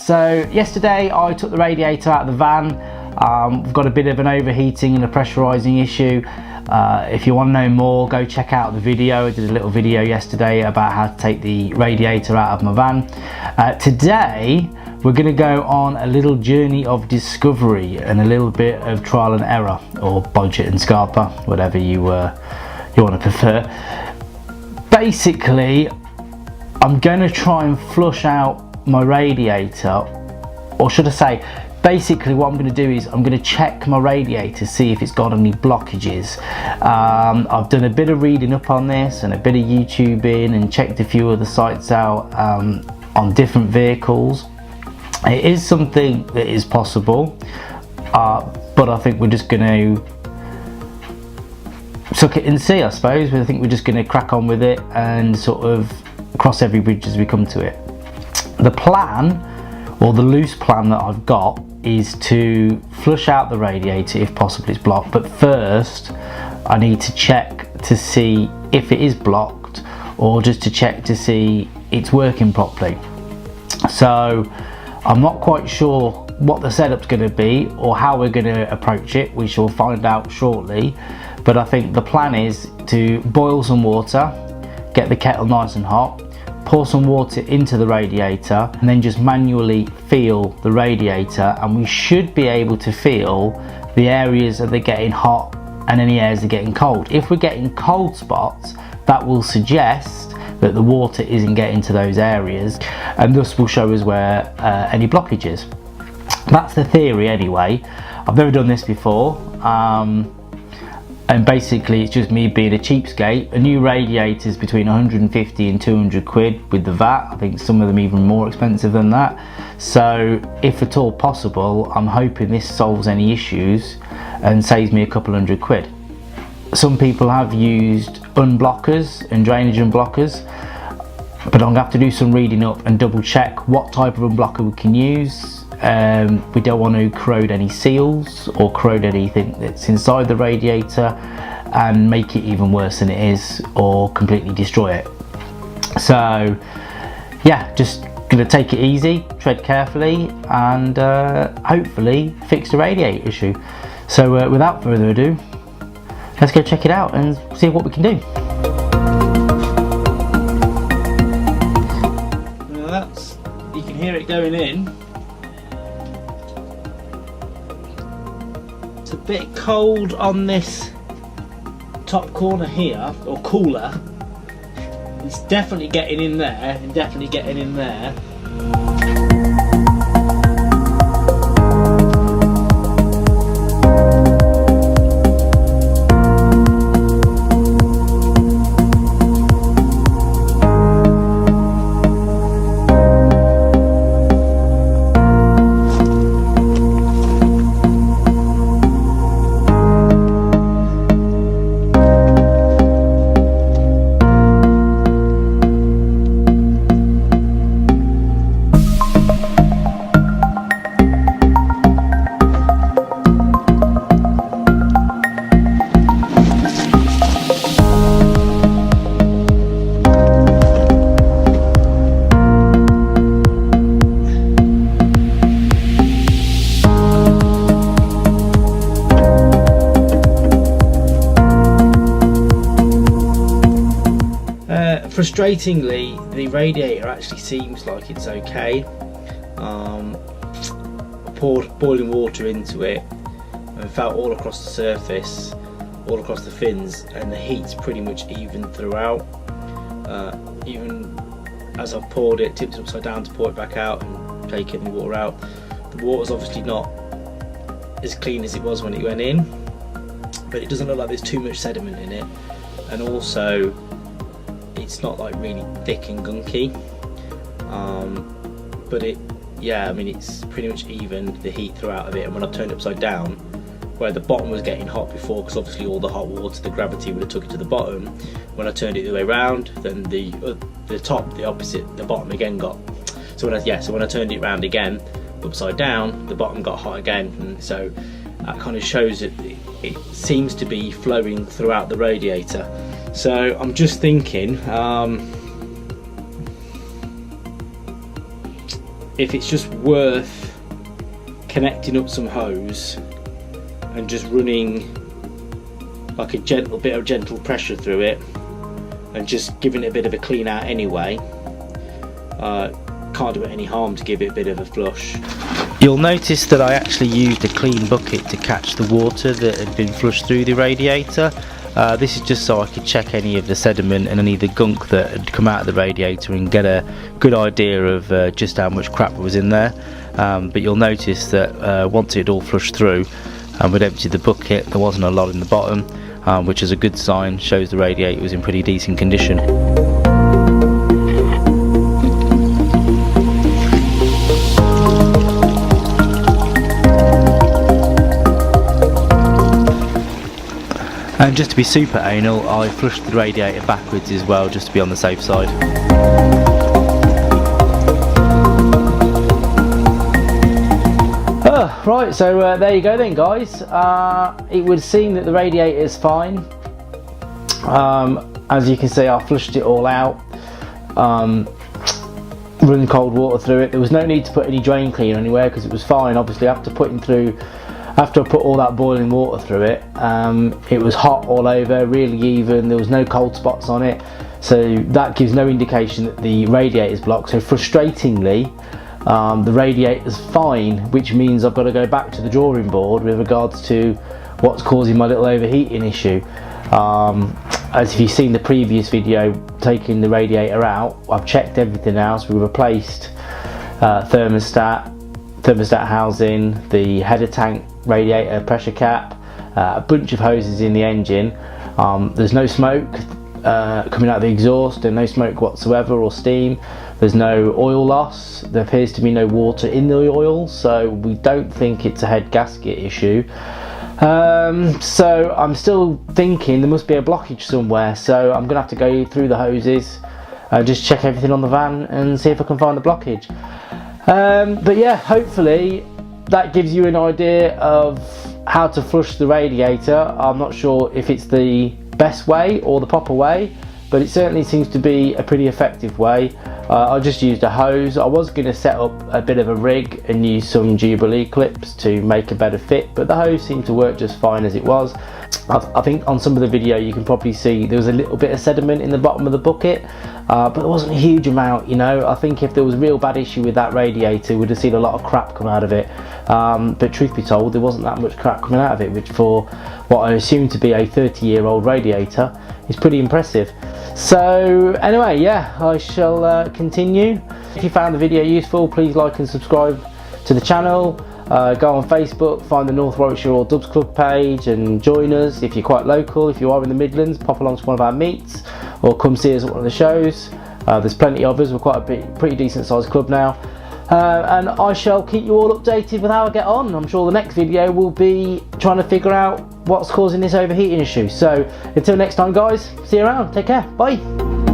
So yesterday I took the radiator out of the van. We've got a bit of an overheating and a pressurising issue. If you want to know more, go check out the video. I did a little video yesterday about how to take the radiator out of my van. Today we're going to go on a little journey of discovery and a little bit of trial and error, or budget and scarper, whatever you want to prefer. Basically, I'm going to try and flush out my radiator, or should I say, basically what I'm going to do is I'm going to check my radiator, see if it's got any blockages. I've done a bit of reading up on this and a bit of YouTubing and checked a few other sites out on different vehicles. It is something that is possible, but I think we're just going to suck it and see, I suppose. I think we're just going to crack on with it and sort of cross every bridge as we come to it. The plan, or the loose plan that I've got, is to flush out the radiator if possible it's blocked, but first I need to check to see if it is blocked, or just to check to see it's working properly. So I'm not quite sure what the setup's going to be or how we're going to approach it. We shall find out shortly, but I think the plan is to boil some water, get the kettle nice and hot, pour some water into the radiator, and then just manually feel the radiator, and we should be able to feel the areas that they're getting hot and any areas that are getting cold. If we're getting cold spots, that will suggest that the water isn't getting to those areas, and thus will show us where any blockage is. That's the theory anyway. I've never done this before, and basically it's just me being a cheapskate. A new radiator is between 150 and 200 quid with the VAT. I think some of them even more expensive than that. So if at all possible, I'm hoping this solves any issues and saves me a couple £100. Some people have used unblockers and drainage unblockers, but I'm going to have to do some reading up and double check what type of unblocker we can use. We don't want to corrode any seals or corrode anything that's inside the radiator and make it even worse than it is, or completely destroy it. So yeah, just gonna take it easy, tread carefully, and hopefully fix the radiator issue. So without further ado, let's go check it out and see what we can do. Now you can hear it going in. It's a bit cold on this top corner here, or cooler. It's definitely getting in there, and definitely getting in there. Frustratingly, the radiator actually seems like it's okay. I poured boiling water into it and felt all across the surface, all across the fins, and the heat's pretty much even throughout. Even as I've poured it, tipped it upside down to pour it back out and taken the water out, the water's obviously not as clean as it was when it went in, but it doesn't look like there's too much sediment in it, and also it's not like really thick and gunky, but it's pretty much even, the heat throughout of it. And when I turned it upside down, where the bottom was getting hot before, because obviously all the hot water, the gravity would have took it to the bottom, when I turned it the other way around, then the top, the opposite, the bottom again got, so when I turned it around again upside down, the bottom got hot again. And so that kind of shows that it seems to be flowing throughout the radiator. So I'm just thinking, if it's just worth connecting up some hose and just running like a gentle pressure through it and just giving it a bit of a clean out anyway. Can't do it any harm to give it a bit of a flush. You'll notice that I actually used a clean bucket to catch the water that had been flushed through the radiator. This is just so I could check any of the sediment and any of the gunk that had come out of the radiator and get a good idea of just how much crap was in there. But you'll notice that once it all flushed through and we'd emptied the bucket, there wasn't a lot in the bottom, which is a good sign, shows the radiator was in pretty decent condition. And just to be super anal, I flushed the radiator backwards as well, just to be on the safe side. Right, so there you go then, guys. It would seem that the radiator is fine. As you can see, I flushed it all out, running cold water through it. There was no need to put any drain cleaner anywhere because it was fine. Obviously, after I put all that boiling water through it, it was hot all over, really even. There was no cold spots on it, so that gives no indication that the radiator is blocked. So frustratingly, the radiator's fine, which means I've got to go back to the drawing board with regards to what's causing my little overheating issue. As if you've seen the previous video taking the radiator out, I've checked everything else. We replaced thermostat housing, the header tank radiator pressure cap, a bunch of hoses in the engine. There's no smoke coming out of the exhaust and no smoke whatsoever or steam. There's no oil loss. There appears to be no water in the oil, so we don't think it's a head gasket issue. So I'm still thinking there must be a blockage somewhere, so I'm gonna have to go through the hoses, just check everything on the van and see if I can find the blockage. But yeah, hopefully that gives you an idea of how to flush the radiator. I'm not sure if it's the best way or the proper way, but it certainly seems to be a pretty effective way. I just used a hose. I was going to set up a bit of a rig and use some Jubilee clips to make a better fit, but the hose seemed to work just fine as it was. I think on some of the video you can probably see there was a little bit of sediment in the bottom of the bucket, but there wasn't a huge amount, you know. I think if there was a real bad issue with that radiator, we'd have seen a lot of crap come out of it. But truth be told, there wasn't that much crap coming out of it, which for what I assume to be a 30-year-old radiator is pretty impressive. So anyway, yeah, I shall continue. If you found the video useful, please like and subscribe to the channel. Go on Facebook, find the North Warwickshire All Dubs Club page and join us. If you're quite local, if you are in the Midlands, pop along to one of our meets or come see us at one of the shows. There's plenty of us. We're quite a pretty decent sized club now. And I shall keep you all updated with how I get on. I'm sure the next video will be trying to figure out what's causing this overheating issue. So until next time, guys, see you around. Take care. Bye.